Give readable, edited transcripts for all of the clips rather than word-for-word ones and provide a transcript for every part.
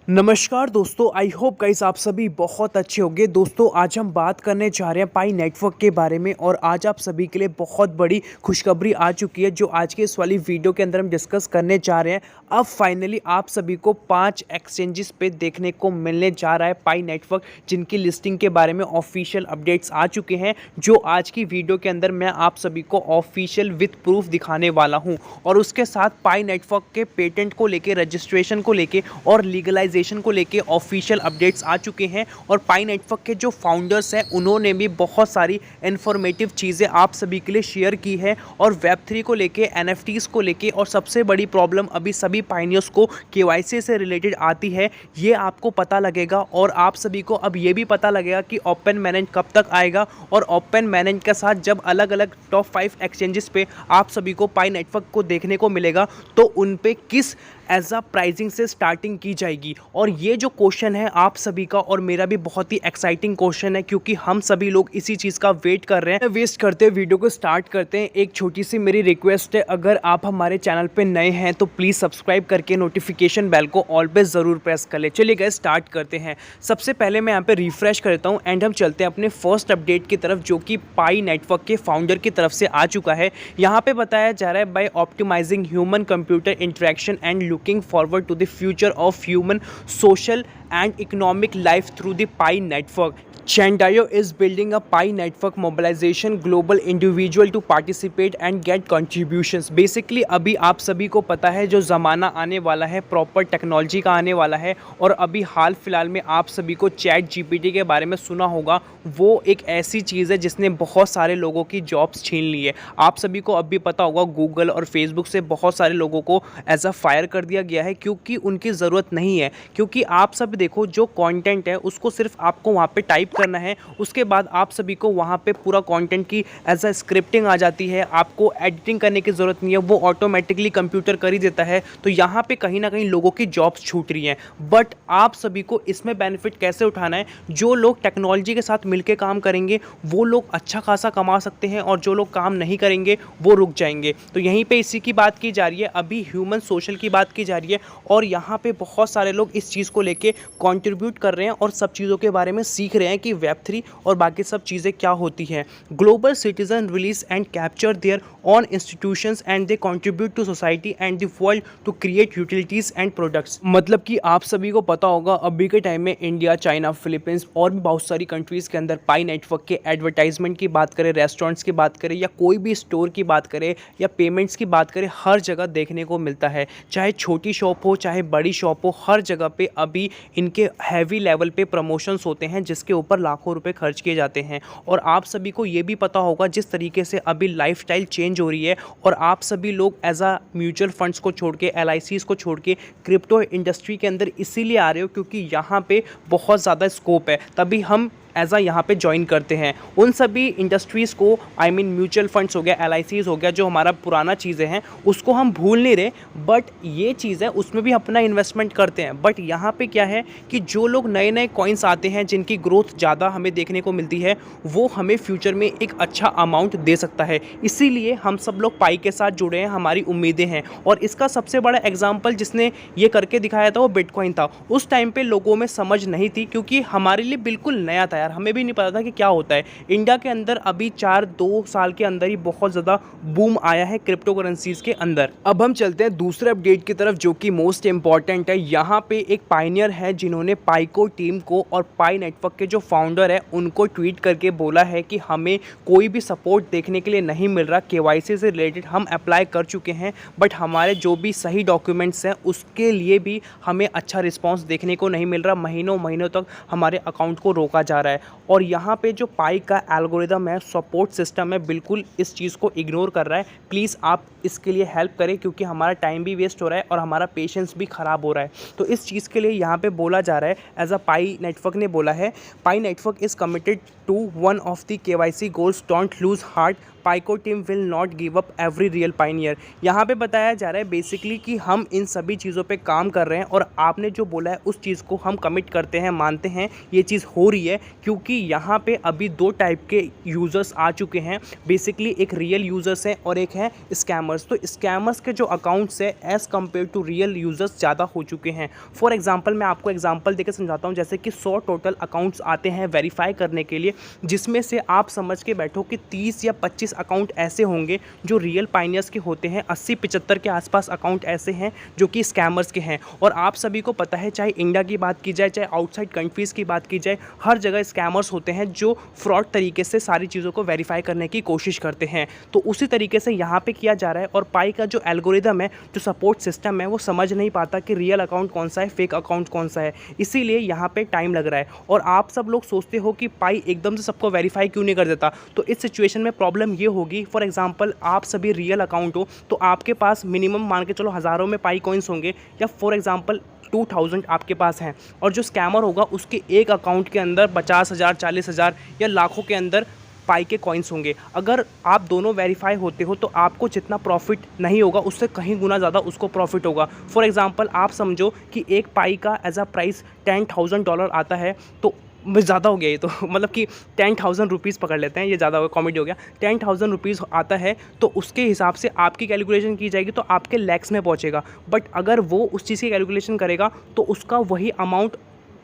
नमस्कार दोस्तों, I hope guys आप सभी बहुत अच्छे होंगे। दोस्तों आज हम बात करने जा रहे हैं पाई नेटवर्क के बारे में और आज आप सभी के लिए बहुत बड़ी खुशखबरी आ चुकी है जो आज के इस वाली वीडियो के अंदर हम डिस्कस करने जा रहे हैं। अब फाइनली आप सभी को 5 एक्सचेंजेस पे देखने को मिलने जा रहा है पाई नेटवर्क, जिनकी लिस्टिंग के बारे में ऑफिशियल अपडेट्स आ चुके हैं, जो आज की वीडियो के अंदर मैं आप सभी को ऑफिशियल विथ प्रूफ दिखाने वाला हूँ। और उसके साथ पाई नेटवर्क के पेटेंट को लेके, रजिस्ट्रेशन को लेके और लीगलाइजेशन को लेके ऑफिशियल अपडेट्स आ चुके हैं। और पाई नेटवर्क के जो फाउंडर्स हैं उन्होंने भी बहुत सारी इन्फॉर्मेटिव चीज़ें आप सभी के लिए शेयर की है। और वेब3 को लेके, एनएफटीज को लेके, और सबसे बड़ी प्रॉब्लम अभी सभी पाइनियर्स को केवाईसी से रिलेटेड आती है, ये आपको पता लगेगा। और आप सभी को अब ये भी पता लगेगा कि ओपन मैनेज कब तक आएगा और ओपन मैनेज के साथ जब अलग अलग टॉप 5 एक्सचेंजेस पे आप सभी को पाई नेटवर्क को देखने को मिलेगा तो उन पे किस एज अ प्राइसिंग से स्टार्टिंग की जाएगी। और ये जो क्वेश्चन है आप सभी का और मेरा भी बहुत ही एक्साइटिंग क्वेश्चन है, क्योंकि हम सभी लोग इसी चीज़ का वेट कर रहे हैं। वेस्ट करते हैं, वीडियो को स्टार्ट करते हैं। एक छोटी सी मेरी रिक्वेस्ट है, अगर आप हमारे चैनल पे नए हैं तो प्लीज़ सब्सक्राइब करके नोटिफिकेशन बेल को ऑल पे ज़रूर प्रेस कर ले। चलिए गाइस स्टार्ट करते हैं। सबसे पहले मैं यहाँ पे रिफ्रेश करता हूँ एंड हम चलते हैं अपने फर्स्ट अपडेट की तरफ, जो कि पाई नेटवर्क के फाउंडर की तरफ से आ चुका है। यहाँ पे बताया जा रहा है, by optimizing human computer interaction and looking forward to the future of human social and economic life through the Pi network. Chandayo is building a Pi network mobilization global individual to participate and get contributions. Basically अभी आप सभी को पता है जो ज़माना आने वाला है प्रॉपर टेक्नोलॉजी का आने वाला है। और अभी हाल फिलहाल में आप सभी को चैट जीपीटी के बारे में सुना होगा। वो एक ऐसी चीज़ है जिसने बहुत सारे लोगों की जॉब्स छीन ली है। आप सभी को अब भी पता होगा गूगल और फेसबुक से बहुत सारे लोगों को एज अ फायर कर दिया गया है, क्योंकि उनकी ज़रूरत नहीं है। क्योंकि आप सब देखो, जो कंटेंट है उसको सिर्फ आपको वहाँ पे टाइप करना है, उसके बाद आप सभी को वहाँ पे पूरा कंटेंट की एज अ स्क्रिप्टिंग आ जाती है। आपको एडिटिंग करने की ज़रूरत नहीं है, वो ऑटोमेटिकली कंप्यूटर कर ही देता है। तो यहाँ पे कहीं ना कहीं लोगों की जॉब्स छूट रही हैं। बट आप सभी को इसमें बेनिफिट कैसे उठाना है, जो लोग टेक्नोलॉजी के साथ मिलकर काम करेंगे वो लोग अच्छा खासा कमा सकते हैं, और जो लोग काम नहीं करेंगे वो रुक जाएंगे। तो यहीं पे इसी की बात की जा रही है, अभी ह्यूमन सोशल की बात की जा रही है। और यहाँ पे बहुत सारे लोग इस चीज़ को लेके कंट्रीब्यूट कर रहे हैं और सब चीज़ों के बारे में सीख रहे हैं कि वेब3 और बाकी सब चीज़ें क्या होती हैं। Global citizen release and capture their on institutions and they contribute to society and the world to create utilities and products. मतलब कि आप सभी को पता होगा अभी के टाइम में इंडिया, चाइना, फिलीपींस और भी बहुत सारी कंट्रीज़ के अंदर पाई नेटवर्क के एडवर्टाइजमेंट की बात करें, रेस्टोरेंट्स की बात करें, या कोई भी स्टोर की बात करें, या पेमेंट्स की बात करें, हर जगह देखने को मिलता है। चाहे छोटी शॉप हो चाहे बड़ी शॉप हो, हर जगह पे अभी इनके हैवी लेवल पे प्रमोशंस होते हैं जिसके ऊपर लाखों रुपए खर्च किए जाते हैं। और आप सभी को ये भी पता होगा जिस तरीके से अभी लाइफस्टाइल चेंज हो रही है, और आप सभी लोग एज अ म्यूचुअल फंड्स को छोड़ के, LICs को छोड़ के क्रिप्टो इंडस्ट्री के अंदर इसीलिए आ रहे हो क्योंकि यहाँ पे बहुत ज़्यादा स्कोप है। तभी हम एज आ यहाँ पे ज्वाइन करते हैं। उन सभी इंडस्ट्रीज़ को, आई मीन म्यूचुअल फंड्स हो गया, LICs हो गया, जो हमारा पुराना चीज़ें हैं उसको हम भूल नहीं रहे, बट ये चीज़ है उसमें भी अपना इन्वेस्टमेंट करते हैं। बट यहाँ पे क्या है कि जो लोग नए नए कॉइन्स आते हैं जिनकी ग्रोथ ज़्यादा हमें देखने को मिलती है, वो हमें फ्यूचर में एक अच्छा अमाउंट दे सकता है। इसीलिए हम सब लोग पाई के साथ जुड़े हैं, हमारी उम्मीदें हैं। और इसका सबसे बड़ा एग्जाम्पल जिसने ये करके दिखाया था वो बिटकॉइन था। उस टाइम पर लोगों में समझ नहीं थी, क्योंकि हमारे लिए बिल्कुल नया था, हमें भी नहीं पता था कि क्या होता है। इंडिया के अंदर अभी 4-2 साल के अंदर ही बहुत ज़्यादा बूम आया है क्रिप्टो करेंसीज के अंदर। अब हम चलते हैं दूसरे अपडेट की तरफ, जो कि मोस्ट इंपॉर्टेंट है। यहाँ पे एक पायनियर है जिन्होंने पाइको टीम को और पाई नेटवर्क के जो फाउंडर है उनको ट्वीट करके बोला है कि हमें कोई भी सपोर्ट देखने के लिए नहीं मिल रहा, केवाईसी से रिलेटेड हम अप्लाई कर चुके हैं, बट हमारे जो भी सही डॉक्यूमेंट्स हैं उसके लिए भी हमें अच्छा रिस्पॉन्स देखने को नहीं मिल रहा। महीनों महीनों तक हमारे अकाउंट को रोका जा रहा है। और यहाँ पे जो पाई का एल्गोरिदम है, सपोर्ट सिस्टम है, बिल्कुल इस चीज़ को इग्नोर कर रहा है। प्लीज़ आप इसके लिए हेल्प करें, क्योंकि हमारा टाइम भी वेस्ट हो रहा है और हमारा पेशेंस भी ख़राब हो रहा है। तो इस चीज़ के लिए यहाँ पे बोला जा रहा है, एज अ पाई नेटवर्क ने बोला है, Pi network is committed to one of the KYC goals, don't lose heart, पाइको team will not give up every real pioneer. यहाँ पे बताया जा रहा है बेसिकली कि हम इन सभी चीज़ों पे काम कर रहे हैं और आपने जो बोला है उस चीज़ को हम कमिट करते हैं, मानते हैं ये चीज़ हो रही है, क्योंकि यहाँ पे अभी दो टाइप के यूज़र्स आ चुके हैं। बेसिकली एक रियल यूज़र्स हैं और एक है स्कैमर्स। तो स्कैमर्स के जो अकाउंट्स है as compared to real users ज़्यादा हो चुके हैं। फॉर एग्जांपल मैं आपको एग्जांपल देकर समझाता हूँ। जैसे कि 100 टोटल अकाउंट्स आते हैं वेरीफाई करने के लिए, जिसमें से आप समझ के बैठो कि 30 या 25 अकाउंट ऐसे होंगे जो रियल पाइनियर्स के होते हैं, 80-75 के आसपास अकाउंट ऐसे हैं जो कि स्कैमर्स के हैं। और आप सभी को पता है, चाहे इंडिया की बात की जाए, चाहे आउटसाइड कंट्रीज़ की बात की जाए, हर जगह स्कैमर्स होते हैं जो फ्रॉड तरीके से सारी चीज़ों को वेरीफाई करने की कोशिश करते हैं। तो उसी तरीके से यहाँ पे किया जा रहा है। और पाई का जो एल्गोरिदम है, जो सपोर्ट सिस्टम है, वो समझ नहीं पाता कि रियल अकाउंट कौन सा है, फेक अकाउंट कौन सा है, इसीलिए यहाँ पे टाइम लग रहा है। और आप सब लोग सोचते हो कि पाई एकदम से सबको वेरीफाई क्यों नहीं कर देता। तो इस सिचुएशन में प्रॉब्लम ये होगी, फॉर एग्जांपल आप सभी रियल अकाउंट हो तो आपके पास मिनिमम मान के चलो हज़ारों में पाई कॉइन्स होंगे, या फॉर एग्जांपल 2000 आपके पास हैं। और जो स्कैमर होगा उसके एक अकाउंट के अंदर 50,000, 40,000 या लाखों के अंदर पाई के कॉइन्स होंगे। अगर आप दोनों वेरीफाई होते हो तो आपको जितना प्रॉफिट नहीं होगा उससे कहीं गुना ज़्यादा उसको प्रॉफिट होगा। फॉर एग्जांपल आप समझो कि एक पाई का एज अ प्राइस $10,000 आता है, तो ज़्यादा हो गया ये तो मतलब कि 10,000 रुपीज़ पकड़ लेते हैं, ये ज़्यादा होगा, कॉमेडी हो गया। 10,000 रुपीज़ आता है तो उसके हिसाब से आपकी कैलकुलेशन की जाएगी तो आपके लैक्स में पहुंचेगा। बट अगर वो उस चीज़ की कैलकुलेशन करेगा तो उसका वही अमाउंट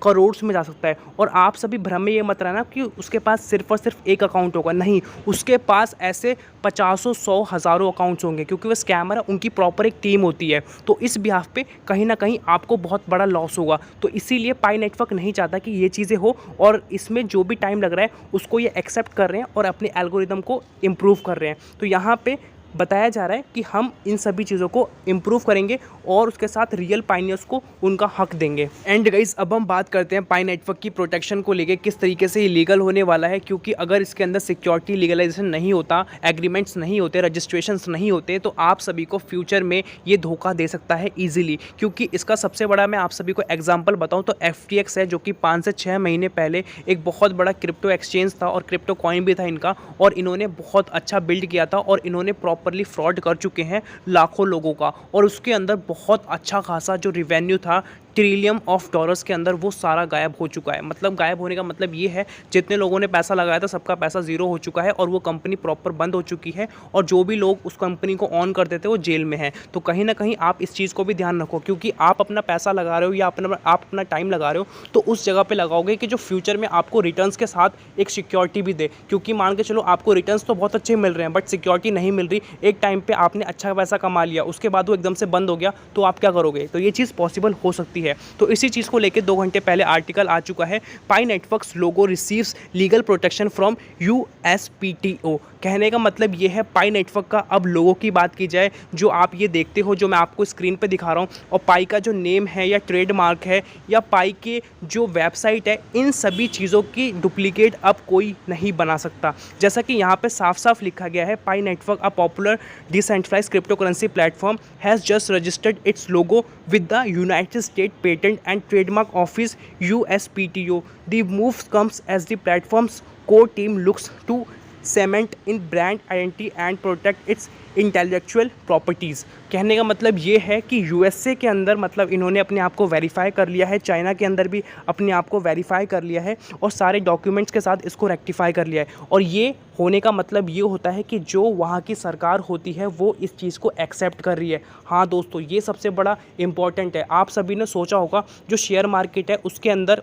करोड़्स में जा सकता है। और आप सभी भ्रम में ये मत रहना कि उसके पास सिर्फ और सिर्फ एक अकाउंट होगा, नहीं, उसके पास ऐसे 50, 100, हज़ारों अकाउंट्स होंगे, क्योंकि वो स्कैमर है, उनकी प्रॉपर एक टीम होती है। तो इस बिहाफ पे कहीं ना कहीं आपको बहुत बड़ा लॉस होगा। तो इसीलिए पाई नेटवर्क नहीं चाहता कि ये चीज़ें हो, और इसमें जो भी टाइम लग रहा है उसको ये एक्सेप्ट कर रहे हैं और अपने एल्गोरिदम को इम्प्रूव कर रहे हैं। तो यहाँ पे बताया जा रहा है कि हम इन सभी चीज़ों को इम्प्रूव करेंगे और उसके साथ रियल पाइनियर्स को उनका हक देंगे। एंड गाइस, अब हम बात करते हैं पाई नेटवर्क की प्रोटेक्शन को लेके, किस तरीके से ये लीगल होने वाला है। क्योंकि अगर इसके अंदर सिक्योरिटी लीगलाइजेशन नहीं होता, एग्रीमेंट्स नहीं होते, रजिस्ट्रेशंस नहीं होते, तो आप सभी को फ्यूचर में ये धोखा दे सकता है ईजिली। क्योंकि इसका सबसे बड़ा मैं आप सभी को एग्जाम्पल बताऊँ तो FTX है, जो कि 5 से 6 महीने पहले एक बहुत बड़ा क्रिप्टो एक्सचेंज था और क्रिप्टो कॉइन भी था इनका, और इन्होंने बहुत अच्छा बिल्ड किया था और इन्होंने प्रॉपरली फ्रॉड कर चुके हैं लाखों लोगों का। और उसके अंदर बहुत अच्छा खासा जो रिवेन्यू था ट्रिलियन ऑफ डॉलर्स के अंदर, वो सारा गायब हो चुका है। मतलब गायब होने का मतलब ये है, जितने लोगों ने पैसा लगाया था सबका पैसा ज़ीरो हो चुका है और वो कंपनी प्रॉपर बंद हो चुकी है, और जो भी लोग उस कंपनी को ऑन करते थे वो जेल में हैं। तो कहीं ना कहीं आप इस चीज़ को भी ध्यान रखो, क्योंकि आप अपना पैसा लगा रहे हो या आप अपना टाइम लगा रहे हो तो उस जगह पर लगाओगे कि जो फ्यूचर में आपको रिटर्न्स के साथ एक सिक्योरिटी भी दे। क्योंकि मान के चलो आपको रिटर्न्स तो बहुत अच्छे मिल रहे हैं बट सिक्योरिटी नहीं मिल रही, एक टाइम पर आपने अच्छा पैसा कमा लिया, उसके बाद वो एकदम से बंद हो गया, तो आप क्या करोगे। तो ये चीज़ पॉसिबल हो सकती है। तो इसी चीज़ को लेकर 2 घंटे पहले आर्टिकल आ चुका है, Pi networks logo receives legal protection from USPTO। कहने का मतलब ये है, पाई नेटवर्क का अब लोगों की बात की जाए, जो आप ये देखते हो, जो मैं आपको स्क्रीन पे दिखा रहा हूँ, और पाई का जो नेम है या ट्रेडमार्क है या पाई के जो वेबसाइट है, इन सभी चीज़ों की डुप्लीकेट अब कोई नहीं बना सकता। जैसा कि यहाँ पे साफ साफ लिखा गया है, Pi network a popular decentralised cryptocurrency platform has just registered its logo with the United States Patent and Trademark Office USPTO. The move comes as the platform's core team looks to cement in brand identity and protect its intellectual properties. कहने का मतलब ये है कि USA के अंदर मतलब इन्होंने अपने आप को वेरीफाई कर लिया है, चाइना के अंदर भी अपने आप को वेरीफाई कर लिया है और सारे डॉक्यूमेंट्स के साथ इसको रेक्टिफाई कर लिया है। और ये होने का मतलब ये होता है कि जो वहाँ की सरकार होती है वो इस चीज़ को एक्सेप्ट कर रही है। हाँ दोस्तों, ये सबसे बड़ा इम्पॉर्टेंट है। आप सभी ने सोचा होगा जो शेयर मार्केट है उसके अंदर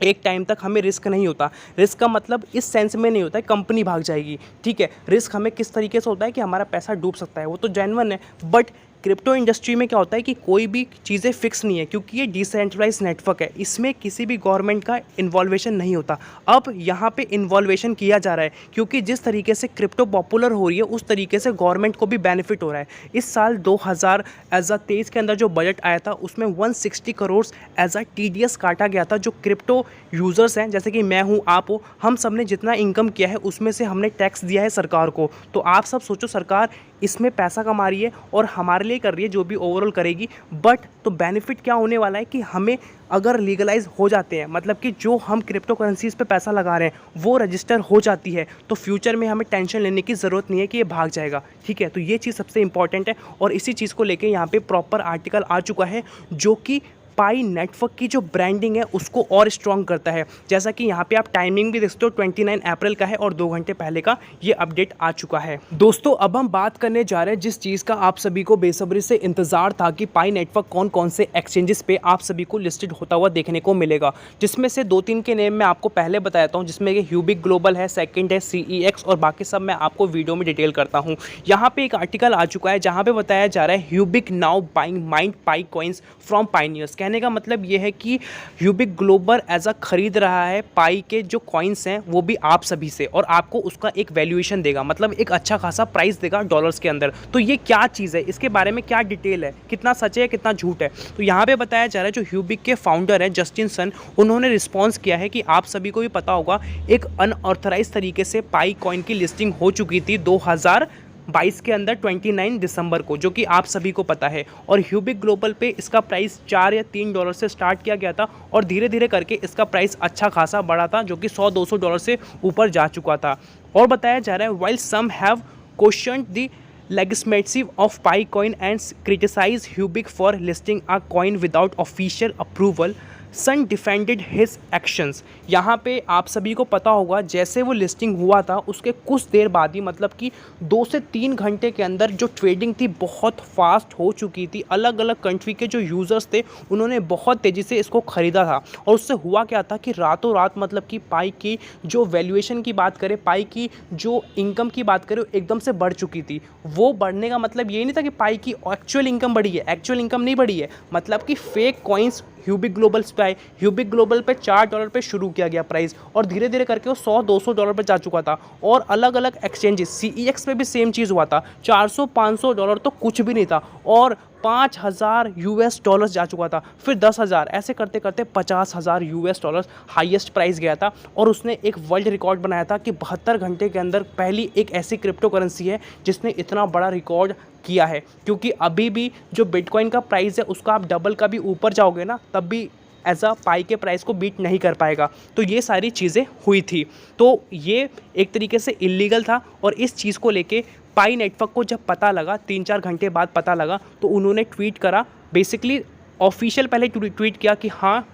एक टाइम तक हमें रिस्क नहीं होता। रिस्क का मतलब इस सेंस में नहीं होता है कंपनी भाग जाएगी, ठीक है। रिस्क हमें किस तरीके से होता है कि हमारा पैसा डूब सकता है, वो तो जेन्युइन है। बट क्रिप्टो इंडस्ट्री में क्या होता है कि कोई भी चीज़ें फिक्स नहीं है, क्योंकि ये डिसेंट्रलाइज नेटवर्क है, इसमें किसी भी गवर्नमेंट का इन्वॉल्वेशन नहीं होता। अब यहाँ पे इन्वॉल्वेशन किया जा रहा है, क्योंकि जिस तरीके से क्रिप्टो पॉपुलर हो रही है उस तरीके से गवर्नमेंट को भी बेनिफिट हो रहा है। इस साल 2023 के अंदर जो बजट आया था उसमें 160 करोड़ एज अ TDS काटा गया था। जो क्रिप्टो यूज़र्स हैं, जैसे कि मैं हूँ, आप हो, हम सब ने जितना इनकम किया है उसमें से हमने टैक्स दिया है सरकार को। तो आप सब सोचो, सरकार इसमें पैसा कमा रही है और हमारे लिए कर रही है, जो भी ओवरऑल करेगी, बट तो बेनिफिट क्या होने वाला है कि हमें अगर लीगलाइज हो जाते हैं, मतलब कि जो हम क्रिप्टो करेंसीज पे पैसा लगा रहे हैं वो रजिस्टर हो जाती है, तो फ्यूचर में हमें टेंशन लेने की ज़रूरत नहीं है कि ये भाग जाएगा। ठीक है, तो ये चीज़ सबसे इंपॉर्टेंट है और इसी चीज़ को लेके यहाँ पे प्रॉपर आर्टिकल आ चुका है जो कि पाई नेटवर्क की जो ब्रांडिंग है उसको और स्ट्रॉन्ग करता है। जैसा कि यहाँ पे आप टाइमिंग भी देखते हो, 29 अप्रैल का है और 2 घंटे पहले का ये अपडेट आ चुका है। दोस्तों अब हम बात करने जा रहे हैं जिस चीज़ का आप सभी को बेसब्री से इंतजार था कि पाई नेटवर्क कौन कौन से एक्सचेंजेस पे आप सभी को लिस्टेड होता हुआ देखने को मिलेगा, जिसमें से 2-3 के नेम मैं आपको पहले बताता हूँ, जिसमें कि ह्यूबिक ग्लोबल है, सेकेंड है CEX और बाकी सब मैं आपको वीडियो में डिटेल करता हूँ। यहाँ पे एक आर्टिकल आ चुका है जहाँ पे बताया जा रहा है Huobi now buying mined Pi coins from pioneers. कहने का मतलब ये है कि ह्यूबिक ग्लोबल एज अ खरीद रहा है पाई के जो कॉइन्स हैं वो भी आप सभी से, और आपको उसका एक वैल्यूएशन देगा, मतलब एक अच्छा खासा प्राइस देगा डॉलर्स के अंदर। तो ये क्या चीज़ है, इसके बारे में क्या डिटेल है, कितना सच है कितना झूठ है, तो यहाँ पे बताया जा रहा है जो ह्यूबिक के फाउंडर है जस्टिन सन, उन्होंने रिस्पॉन्स किया है कि आप सभी को भी पता होगा एक अनऑथराइज तरीके से पाई कॉइन की लिस्टिंग हो चुकी थी 2022 के अंदर 29 दिसंबर को, जो कि आप सभी को पता है। और ह्यूबिक ग्लोबल पे इसका प्राइस $4 या $3 से स्टार्ट किया गया था और धीरे धीरे करके इसका प्राइस अच्छा खासा बढ़ा था, जो कि $100-200 से ऊपर जा चुका था। और बताया जा रहा है while some have questioned the legitimacy of PiCoin and criticize Huobi for listing a coin without official approval, sun defended his actions. यहाँ पे आप सभी को पता होगा जैसे वो लिस्टिंग हुआ था उसके कुछ देर बाद ही, मतलब कि 2 से 3 घंटे के अंदर जो ट्रेडिंग थी बहुत फास्ट हो चुकी थी। अलग अलग कंट्री के जो यूज़र्स थे उन्होंने बहुत तेज़ी से इसको ख़रीदा था और उससे हुआ क्या था कि रातों रात, मतलब कि पाई की जो वैल्यूएशन की बात करें, पाई की जो इनकम की बात करें, एकदम से बढ़ चुकी थी। वो बढ़ने का मतलब ये नहीं था कि पाई की एक्चुअल इनकम बढ़ी है, एक्चुअल इनकम नहीं बढ़ी है, मतलब कि फेक कॉइन्स ह्यूबिक ग्लोबल पे आए। ह्यूबिक ग्लोबल पे $4 पे शुरू किया गया प्राइस और धीरे धीरे करके वो $100-200 पे जा चुका था। और अलग अलग एक्सचेंजेस CEX पे भी सेम चीज़ हुआ था, $400-500 तो कुछ भी नहीं था और $5,000 जा चुका था, फिर 10,000, ऐसे करते करते $50,000 हाईएस्ट प्राइस गया था। और उसने एक वर्ल्ड रिकॉर्ड बनाया था कि 72 घंटे के अंदर पहली एक ऐसी क्रिप्टो करेंसी है जिसने इतना बड़ा रिकॉर्ड किया है। क्योंकि अभी भी जो बिटकॉइन का प्राइस है उसका आप डबल का भी ऊपर जाओगे ना, तब भी एज अ पाई के प्राइस को बीट नहीं कर पाएगा। तो ये सारी चीज़ें हुई थी, तो ये एक तरीके से इलीगल था। और इस चीज़ को लेके पाई नेटवर्क को जब पता लगा, 3-4 घंटे बाद पता लगा, तो उन्होंने ट्वीट करा, बेसिकली ऑफिशियल पहले ट्वीट किया कि हाँ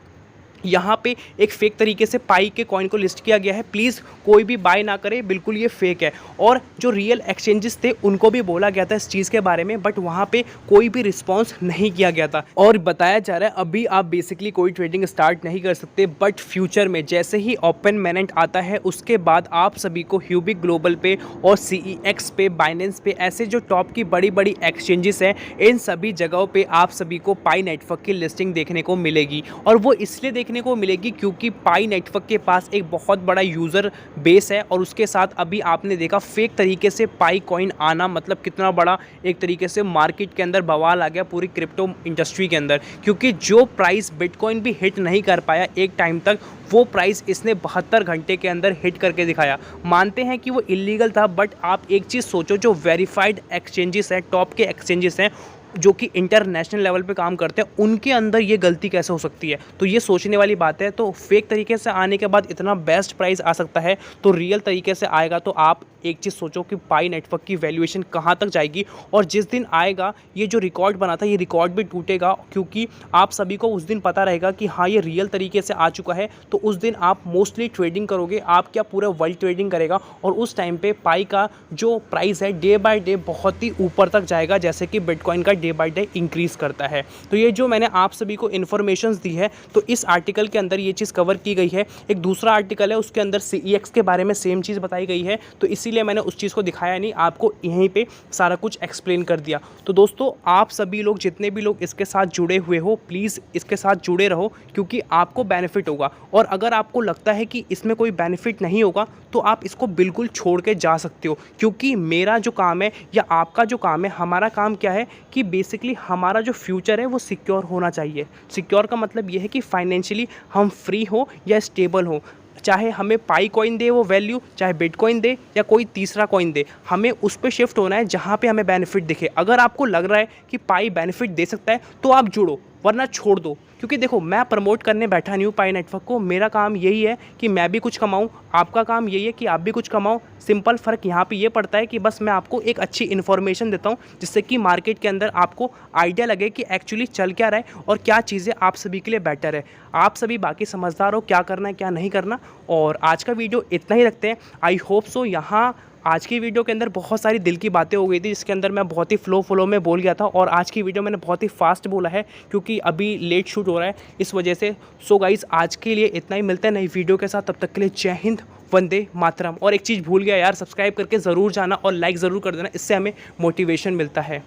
यहाँ पे एक फ़ेक तरीके से पाई के कॉइन को लिस्ट किया गया है, प्लीज़ कोई भी बाय ना करे, बिल्कुल ये फेक है। और जो रियल एक्सचेंजेस थे उनको भी बोला गया था इस चीज़ के बारे में, बट वहाँ पे कोई भी रिस्पांस नहीं किया गया था। और बताया जा रहा है अभी आप बेसिकली कोई ट्रेडिंग स्टार्ट नहीं कर सकते, बट फ्यूचर में जैसे ही ओपन मेनेंट आता है उसके बाद आप सभी को ह्यूबिक ग्लोबल पे और CEX पे, बाइनेंस पे, ऐसे जो टॉप की बड़ी बड़ी एक्सचेंजेस हैं, इन सभी जगहों पर आप सभी को पाई नेटवर्क की लिस्टिंग देखने को मिलेगी। और वो इसलिए देखने को मिलेगी क्योंकि पाई नेटवर्क के पास एक बहुत बड़ा यूज़र बेस है और उसके साथ अभी आपने देखा फेक तरीके से पाई कॉइन आना, मतलब कितना बड़ा एक तरीके से मार्केट के अंदर बवाल आ गया पूरी क्रिप्टो इंडस्ट्री के अंदर। क्योंकि जो प्राइस बिटकॉइन भी हिट नहीं कर पाया एक टाइम तक, वो प्राइस इसने 72 घंटे के अंदर हिट करके दिखाया। मानते हैं कि वो इलीगल था, बट आप एक चीज़ सोचो, जो वेरीफाइड एक्सचेंजेस हैं, टॉप के एक्सचेंजेस हैं जो कि इंटरनेशनल लेवल पे काम करते हैं, उनके अंदर ये गलती कैसे हो सकती है? तो ये सोचने वाली बात है। तो फेक तरीके से आने के बाद इतना बेस्ट प्राइस आ सकता है, तो रियल तरीके से आएगा तो आप एक चीज़ सोचो कि पाई नेटवर्क की वैल्यूएशन कहाँ तक जाएगी। और जिस दिन आएगा ये जो रिकॉर्ड बना था, ये रिकॉर्ड भी टूटेगा, क्योंकि आप सभी को उस दिन पता रहेगा कि हाँ ये रियल तरीके से आ चुका है। तो उस दिन आप मोस्टली ट्रेडिंग करोगे, आप क्या पूरा वर्ल्ड ट्रेडिंग करेगा, और उस टाइम पे पाई का जो प्राइस है डे बाय डे बहुत ही ऊपर तक जाएगा, जैसे कि बिटकॉइन का डे बाय डे इंक्रीज़ करता है। तो ये जो मैंने आप सभी को इन्फॉर्मेशन दी है, तो इस आर्टिकल के अंदर ये चीज़ कवर की गई है। एक दूसरा आर्टिकल है, उसके अंदर CEX के बारे में सेम चीज़ बताई गई है, तो इसीलिए मैंने उस चीज़ को दिखाया नहीं, आपको यहीं पे सारा कुछ एक्सप्लेन कर दिया। तो दोस्तों आप सभी लोग, जितने भी लोग इसके साथ जुड़े हुए हो, प्लीज़ इसके साथ जुड़े रहो, क्योंकि आपको बेनिफिट होगा। और अगर आपको लगता है कि इसमें कोई बेनिफिट नहीं होगा, तो आप इसको बिल्कुल छोड़ के जा सकते हो। क्योंकि मेरा जो काम है या आपका जो काम है, हमारा काम क्या है कि बेसिकली हमारा जो फ्यूचर है वो सिक्योर होना चाहिए। सिक्योर का मतलब ये है कि फाइनेंशियली हम फ्री हो या स्टेबल हो। चाहे हमें पाई कॉइन दे वो वैल्यू, चाहे बिटकॉइन दे या कोई तीसरा कॉइन दे, हमें उस पर शिफ्ट होना है जहाँ पे हमें बेनिफिट दिखे। अगर आपको लग रहा है कि पाई बेनिफिट दे सकता है तो आप जुड़ो, वरना छोड़ दो। क्योंकि देखो, मैं प्रमोट करने बैठा नहीं हूँ पाई नेटवर्क को, मेरा काम यही है कि मैं भी कुछ कमाऊँ, आपका काम यही है कि आप भी कुछ कमाओ। सिंपल फ़र्क यहाँ पे ये पड़ता है कि बस मैं आपको एक अच्छी इन्फॉर्मेशन देता हूँ जिससे कि मार्केट के अंदर आपको आइडिया लगे कि एक्चुअली चल क्या रहा है और क्या चीज़ें आप सभी के लिए बेटर है। आप सभी बाकी समझदार हो क्या करना है क्या नहीं करना। और आज का वीडियो इतना ही रखते हैं। आई होप सो यहाँ आज की वीडियो के अंदर बहुत सारी दिल की बातें हो गई थी जिसके अंदर मैं बहुत ही फ्लो में बोल गया था, और आज की वीडियो मैंने बहुत ही फास्ट बोला है क्योंकि अभी लेट शूट हो रहा है इस वजह से। सो गाइस, आज के लिए इतना ही, मिलते हैं नई वीडियो के साथ। तब तक के लिए जय हिंद, वंदे मातरम। और एक चीज़ भूल गया यार, सब्सक्राइब करके ज़रूर जाना और लाइक ज़रूर कर देना, इससे हमें मोटिवेशन मिलता है।